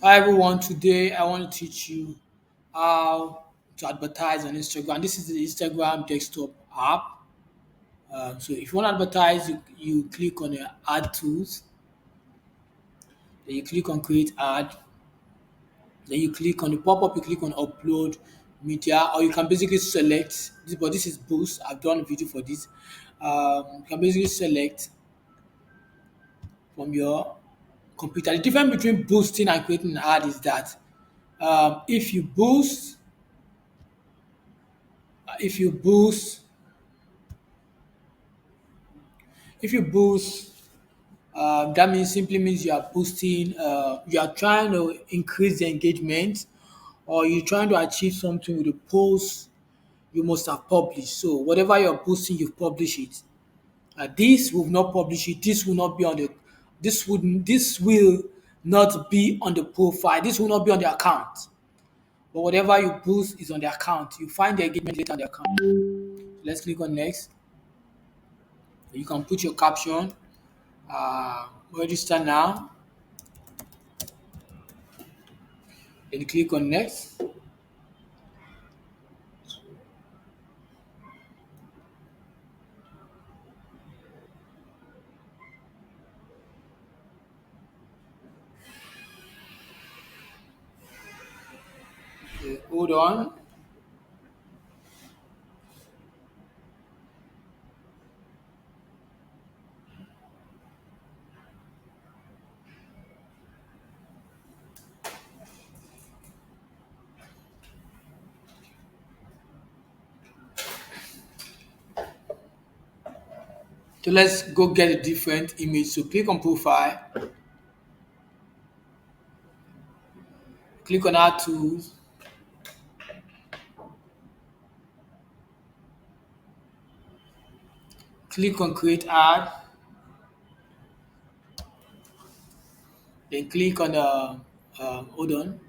Hi everyone, today I want to teach you how to advertise on Instagram. This is the Instagram desktop app. So if you want to advertise, you click on the add tools, then you click on create ad, then you click on the pop-up, you click on upload media, or you can basically select this, but this is boost. I've done a video for this. You can basically select from your computer. The difference between boosting and creating an ad is that if you boost, if you boost If you boost, that means simply means you are boosting, you are trying to increase the engagement, or you're trying to achieve something with the post you must have published. So whatever you're boosting, you've published it. This will not publish it. This will not be on the. This will not be on the profile. This will not be on the account. But whatever you boost is on the account. You find the engagement later on the account. Let's click on next. You can put your caption. Register now. Then click on next. Hold on. So let's go get a different image. So click on profile, click on add tools, click on create ad, then click on hold on,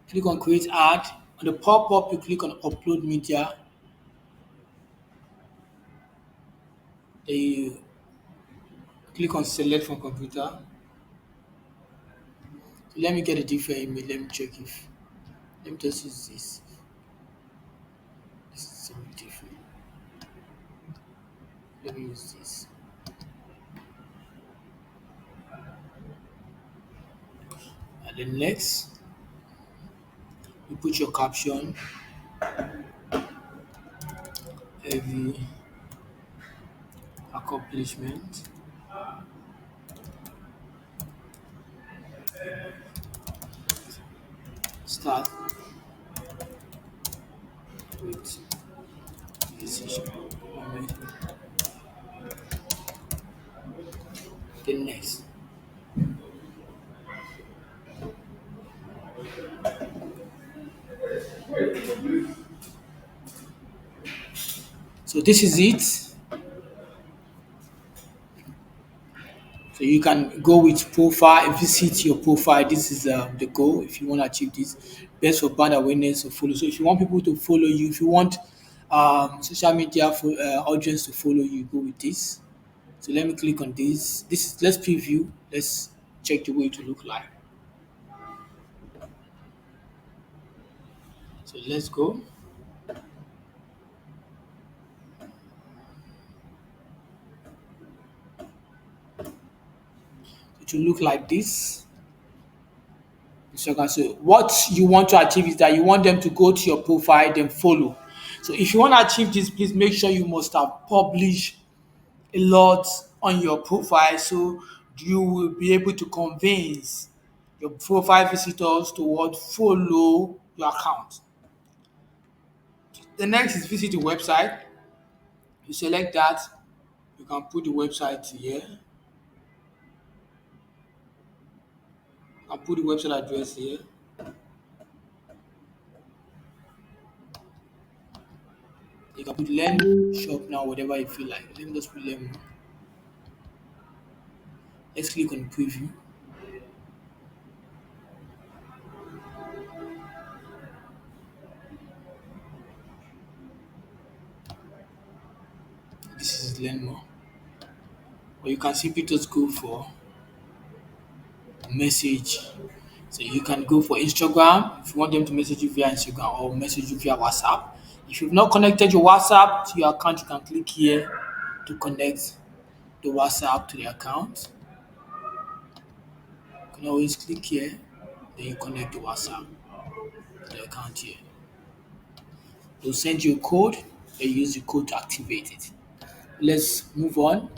click on create ad. On the pop-up, you click on upload media, then you click on select from computer. So let me get a different image. Let me check if let me just use this. This is something different. Let me use this. And then next, you put your caption, heavy accomplishment, start with decision. Then next. So this is it. So you can go with profile, visit your profile. This is the goal if you want to achieve this. Best for brand awareness or follow. So if you want people to follow you, if you want social media for audience to follow you, go with this. So let me click on this. This is let's preview. Let's check the way to look like. So let's go. It will look like this. So you can say what you want to achieve is that you want them to go to your profile, then follow. So if you want to achieve this, please make sure you must have published a lot on your profile so you will be able to convince your profile visitors to what follow your account. The next is visit the website. You select that, you can put the website here. You can put the website address here. You can put learn shop now, whatever you feel like. Let me just put learn more. Let's click on preview. This is learn more. Or you can simply just go for message. So you can go for Instagram if you want them to message you via Instagram or message you via WhatsApp. If you've not connected your WhatsApp to your account, you can click here to connect the WhatsApp to the account. You can always click here, then you connect the WhatsApp to the account here. They'll send you a code, then you use the code to activate it. Let's move on.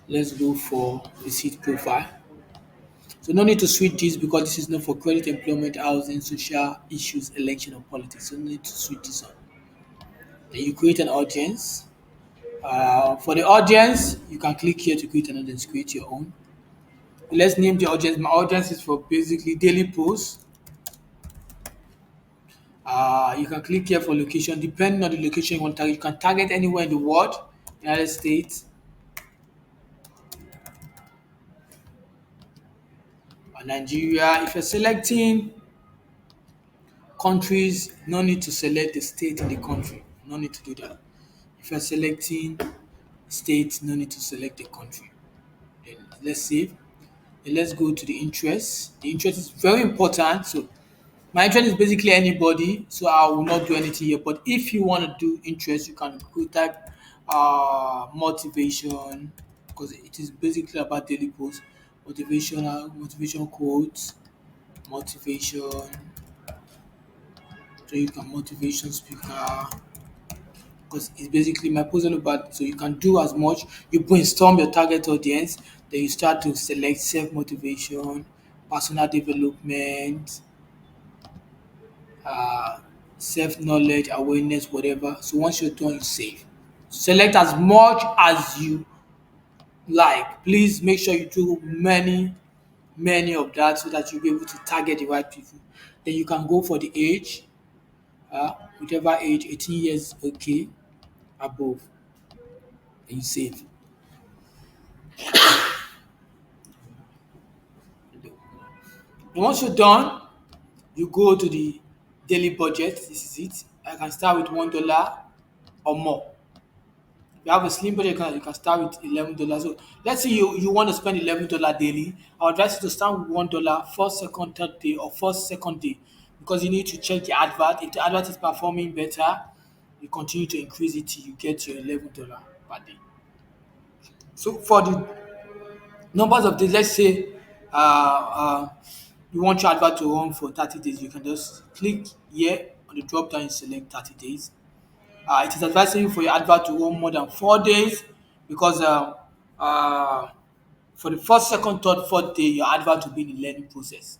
Let's go for receipt profile. So no need to switch this because this is not for credit, employment, housing, social issues, election, or politics. So no need to switch this on. Then you create an audience. For the audience, you can click here to create an audience, create your own. Let's name the audience. My audience is for basically daily posts. You can click here for location. Depending on the location you want to target, you can target anywhere in the world, United States, or Nigeria. If you're selecting countries, no need to select the state in the country. No need to do that. If you're selecting states, no need to select the country. Then let's save. Then let's go to the interest. The interest is very important. So my interest is basically anybody, so I will not do anything here. But if you want to do interest, you can go type motivation because it is basically about daily posts, motivational, motivation quotes, motivation. So you can motivation speaker because it's basically my post all about. So you can do as much. You brainstorm your target audience, then you start to select self motivation, personal development, uh, self knowledge, awareness, whatever. So once you're done, you save. Select as much as you like. Please make sure you do many of that so that you'll be able to target the right people. Then you can go for the age, whichever age, 18 years, okay, above, and you save. And once you're done, you go to the daily budget. This is it. I can start with $1 or more. If you have a slim budget, you can start with $11. So let's say you want to spend $11 daily. I would advise you to start with $1 first, second, third day, or first, second day, because you need to check the advert. If the advert is performing better, you continue to increase it till you get your $11 per day. So for the numbers of days, let's say you want your advert to run for 30 days, you can just click here on the drop down and select 30 days. It is advisable for your advert to run more than 4 days because uh, for the first, second, third, fourth day, your advert will be in the learning process.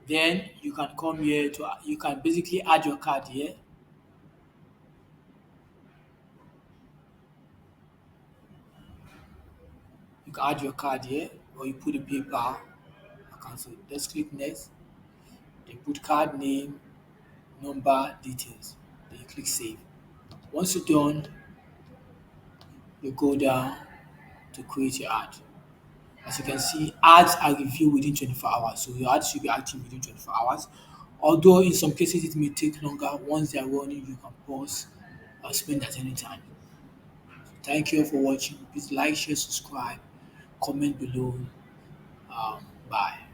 Then you can come here to you can basically add your card here. You can add your card here, or you put the PayPal account. So let's click next. Then put card name, number, details. Then you click save. Once you're done, you go down to create your ad. As you can see, ads are reviewed within 24 hours. So your ads should be active within 24 hours. Although in some cases it may take longer, once they are running, you can pause or spend at any time. Thank you for watching. Please like, share, subscribe, comment below. Bye.